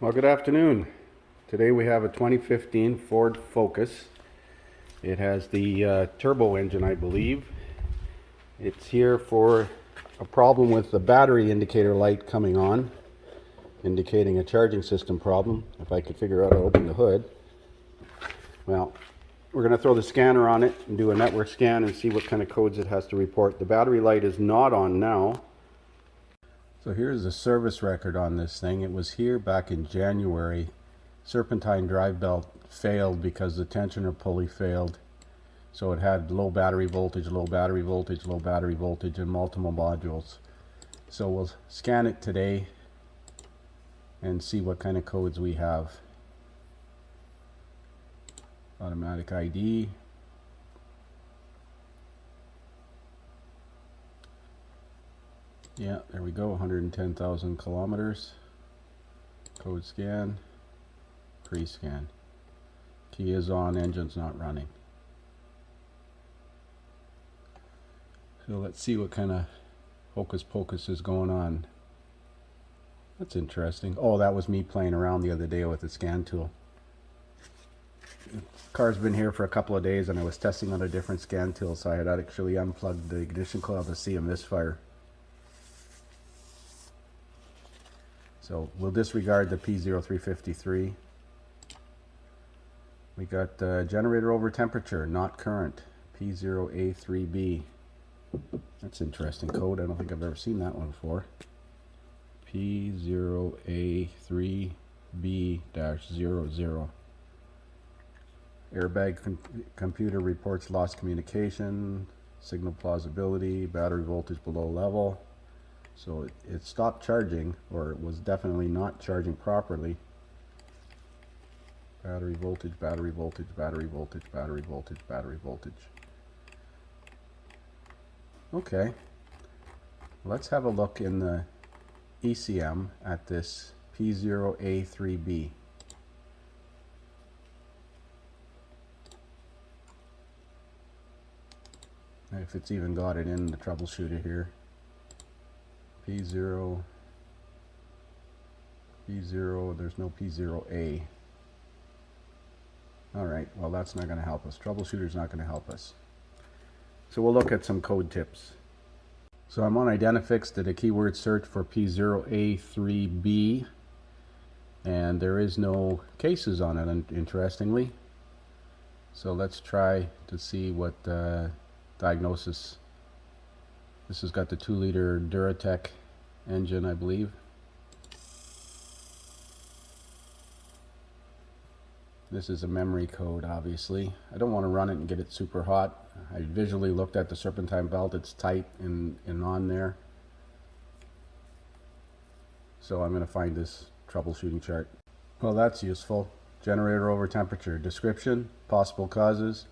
Well, good afternoon. Today we have a 2015 Ford Focus. It has the turbo engine, I believe. It's here for a problem with the battery indicator light coming on, indicating a charging system problem. If I could figure out how to open the hood. Well, we're going to throw the scanner on it and do a network scan and see what kind of codes it has to report. The battery light is not on now. So here's the service record on this thing. It was here back in January. Serpentine drive belt failed because the tensioner pulley failed. So it had low battery voltage, low battery voltage, low battery voltage, and multiple modules. So we'll scan it today and see what kind of codes we have. Automatic ID. Yeah, there we go, 110,000 kilometers. Code scan, pre-scan. Key is on, engine's not running. So let's see what kind of hocus pocus is going on. That's interesting. Oh, that was me playing around the other day with the scan tool. The car's been here for a couple of days and I was testing on a different scan tool, so I had actually unplugged the ignition coil to see a misfire. So we'll disregard the P0A3B. We got generator over temperature, not current, P0A3B. That's interesting code. I don't think I've ever seen that one before. P0A3B-00. Airbag computer reports lost communication, signal plausibility, battery voltage below level. So it stopped charging, or it was definitely not charging properly. Battery voltage, battery voltage, battery voltage, battery voltage, battery voltage. Okay, let's have a look in the ECM at this P0A3B. If it's even got it in the troubleshooter here. P0, there's no P0A. Alright, well that's not going to help us. Troubleshooter's not going to help us. So we'll look at some code tips. So I'm on Identifix, did a keyword search for P0A3B, and there is no cases on it, interestingly. So let's try to see what diagnosis. This has got the 2-liter Duratec engine, I believe. This is a memory code, obviously. I don't want to run it and get it super hot. I visually looked at the serpentine belt. It's tight and on there. So I'm going to find this troubleshooting chart. Well, that's useful. Generator over temperature. Description, possible causes.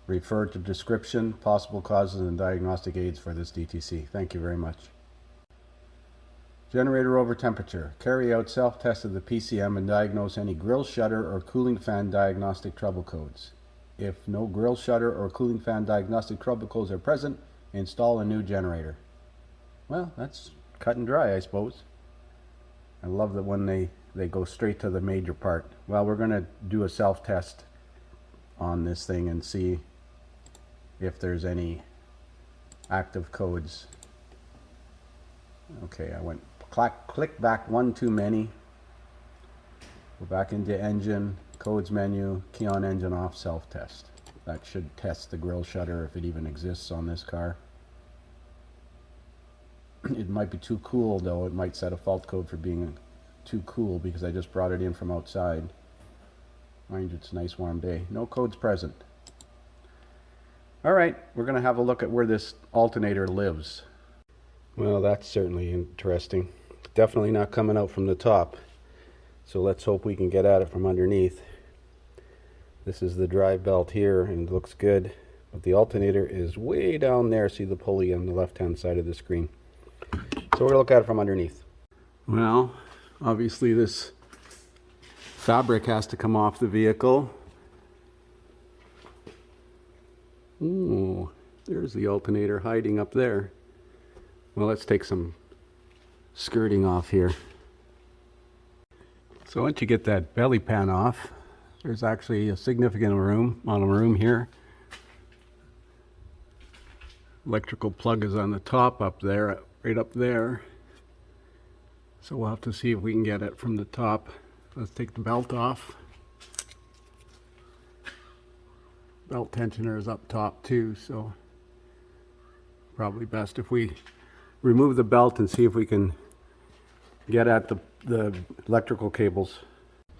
Refer to description, possible causes, and diagnostic aids for this DTC. Thank you very much. Generator over temperature. Carry out self-test of the PCM and diagnose any grill shutter or cooling fan diagnostic trouble codes. If no grill shutter or cooling fan diagnostic trouble codes are present, install a new generator. Well, that's cut and dry, I suppose. I love that when they go straight to the major part. Well, we're going to do a self-test on this thing and see if there's any active codes. Okay, I went click back one too many. Go back into engine, codes menu, key on engine off, self-test. That should test the grill shutter if it even exists on this car. It might be too cool though. It might set a fault code for being too cool because I just brought it in from outside. Mind you, it's a nice warm day. No codes present. Alright, we're going to have a look at where this alternator lives. Well, that's certainly interesting. Definitely not coming out from the top. So let's hope we can get at it from underneath. This is the drive belt here and it looks good. But the alternator is way down there. See the pulley on the left-hand side of the screen. So we're going to look at it from underneath. Well, obviously this fabric has to come off the vehicle. Ooh, there's the alternator hiding up there. Well, let's take some skirting off here. So once you get that belly pan off, there's actually a significant room here. Electrical plug is on the top up there, right up there. So we'll have to see if we can get it from the top. Let's take the belt off. Belt tensioner is up top too, so probably best if we remove the belt and see if we can get at the electrical cables.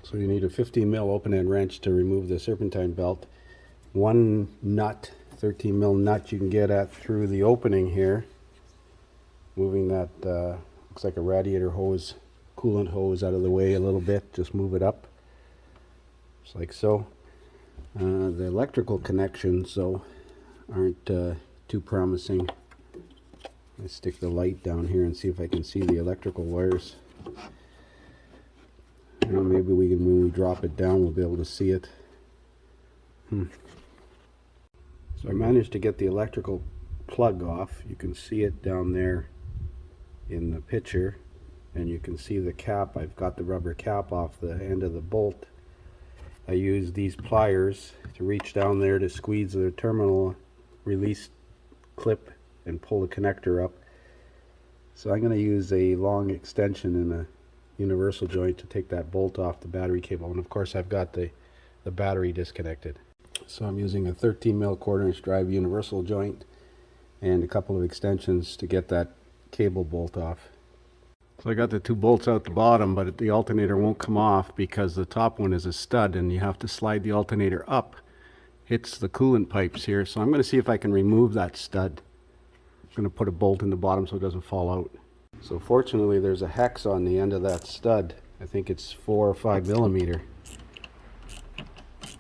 So you need a 15mm open-end wrench to remove the serpentine belt. One nut, 13mm nut, you can get at through the opening here, moving that looks like a radiator hose, coolant hose out of the way a little bit. Just move it up, just like so. The electrical connections though aren't too promising. Let's stick the light down here and see if I can see the electrical wires. You know, maybe we can, when we drop it down, we'll be able to see it. So I managed to get the electrical plug off. You can see it down there in the picture, and you can see the cap. I've got the rubber cap off the end of the bolt. I use these pliers to reach down there to squeeze the terminal release clip and pull the connector up. So I'm going to use a long extension in a universal joint to take that bolt off the battery cable, and of course I've got the battery disconnected. So I'm using a 13mm 1/4" drive universal joint and a couple of extensions to get that cable bolt off. So I got the two bolts out the bottom, but the alternator won't come off because the top one is a stud and you have to slide the alternator up. Hits the coolant pipes here, so I'm going to see if I can remove that stud. I'm going to put a bolt in the bottom so it doesn't fall out. So fortunately there's a hex on the end of that stud. I think it's 4 or 5mm.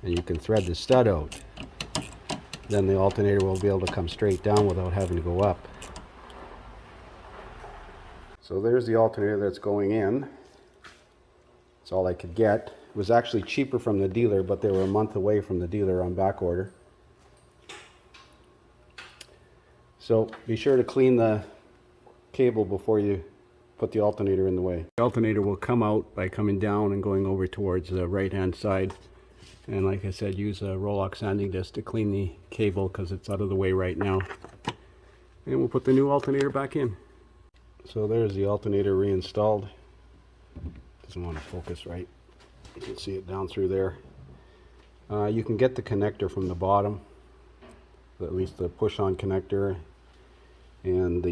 And you can thread the stud out. Then the alternator will be able to come straight down without having to go up. So there's the alternator that's going in. That's all I could get. It was actually cheaper from the dealer, but they were a month away from the dealer on back order. So be sure to clean the cable before you put the alternator in the way. The alternator will come out by coming down and going over towards the right hand side. And like I said, use a Roll-Lock sanding disc to clean the cable because it's out of the way right now. And we'll put the new alternator back in. So there's the alternator reinstalled. Doesn't want to focus right. You can see it down through there. You can get the connector from the bottom, at least the push-on connector, and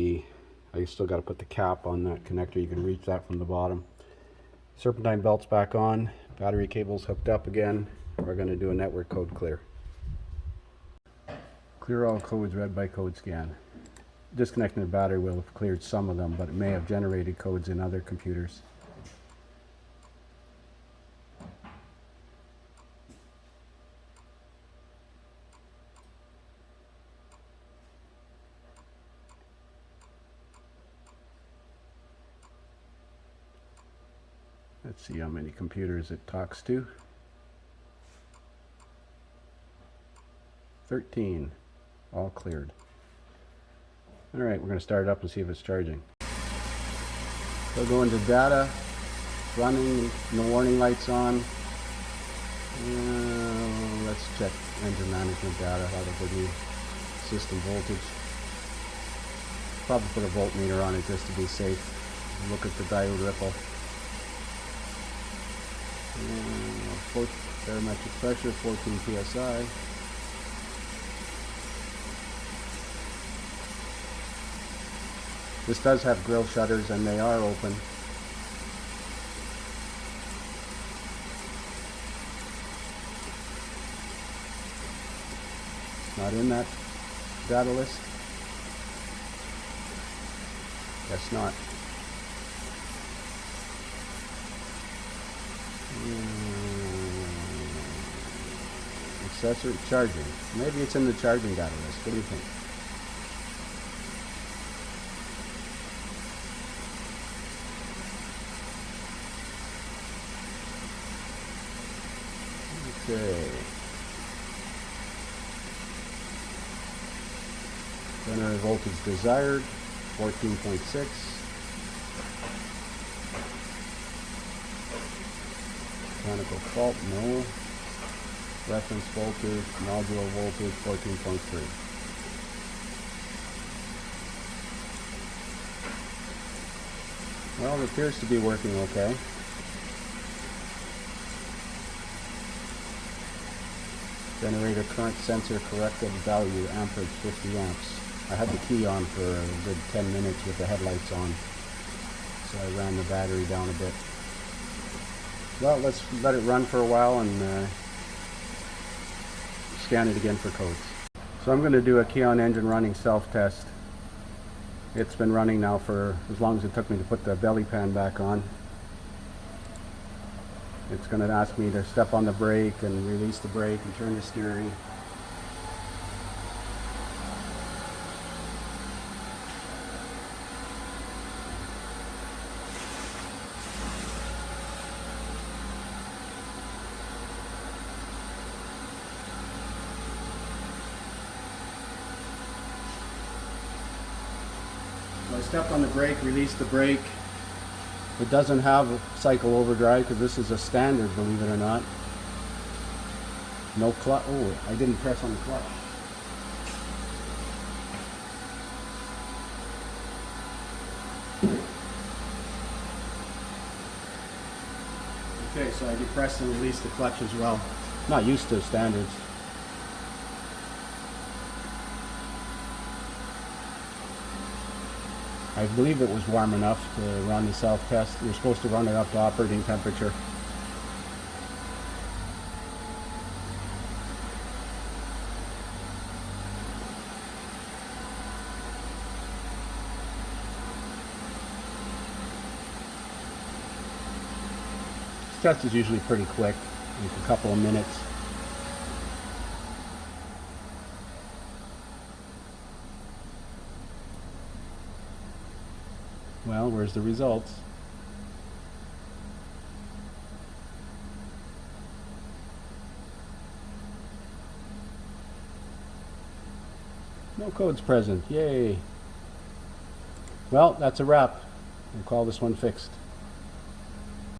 I still got to put the cap on that connector. You can reach that from the bottom. Serpentine belt's back on. Battery cable's hooked up again. We're going to do a network code clear. Clear all codes read by code scan. Disconnecting the battery will have cleared some of them, but it may have generated codes in other computers. Let's see how many computers it talks to. 13, all cleared. All right, we're going to start it up and see if it's charging. So go into data, running, no warning lights on. Let's check engine management data, that'll give you system voltage. Probably put a voltmeter on it just to be safe. Look at the diode ripple. Barometric pressure, 14 psi. This does have grill shutters and they are open. Not in that data list? Guess not. Accessory charging. Maybe it's in the charging data list. What do you think? Okay. Generator voltage desired, 14.6. Mechanical fault, no. Reference voltage, module voltage 14.3. Well, it appears to be working okay. Generator current sensor corrected value, amperage 50 amps. I had the key on for a good 10 minutes with the headlights on, so I ran the battery down a bit. Well, let's let it run for a while and scan it again for codes. So I'm going to do a key on engine running self-test. It's been running now for as long as it took me to put the belly pan back on. It's going to ask me to step on the brake and release the brake and turn the steering. So I stepped on the brake, released the brake. It doesn't have a cycle overdrive because this is a standard, believe it or not. No clutch. Oh, I didn't press on the clutch. Okay, so I depressed and released the clutch as well. Not used to standards. I believe it was warm enough to run the self-test. You're supposed to run it up to operating temperature. This test is usually pretty quick, like a couple of minutes. Well, where's the results? No codes present. Yay. Well, that's a wrap. We'll call this one fixed.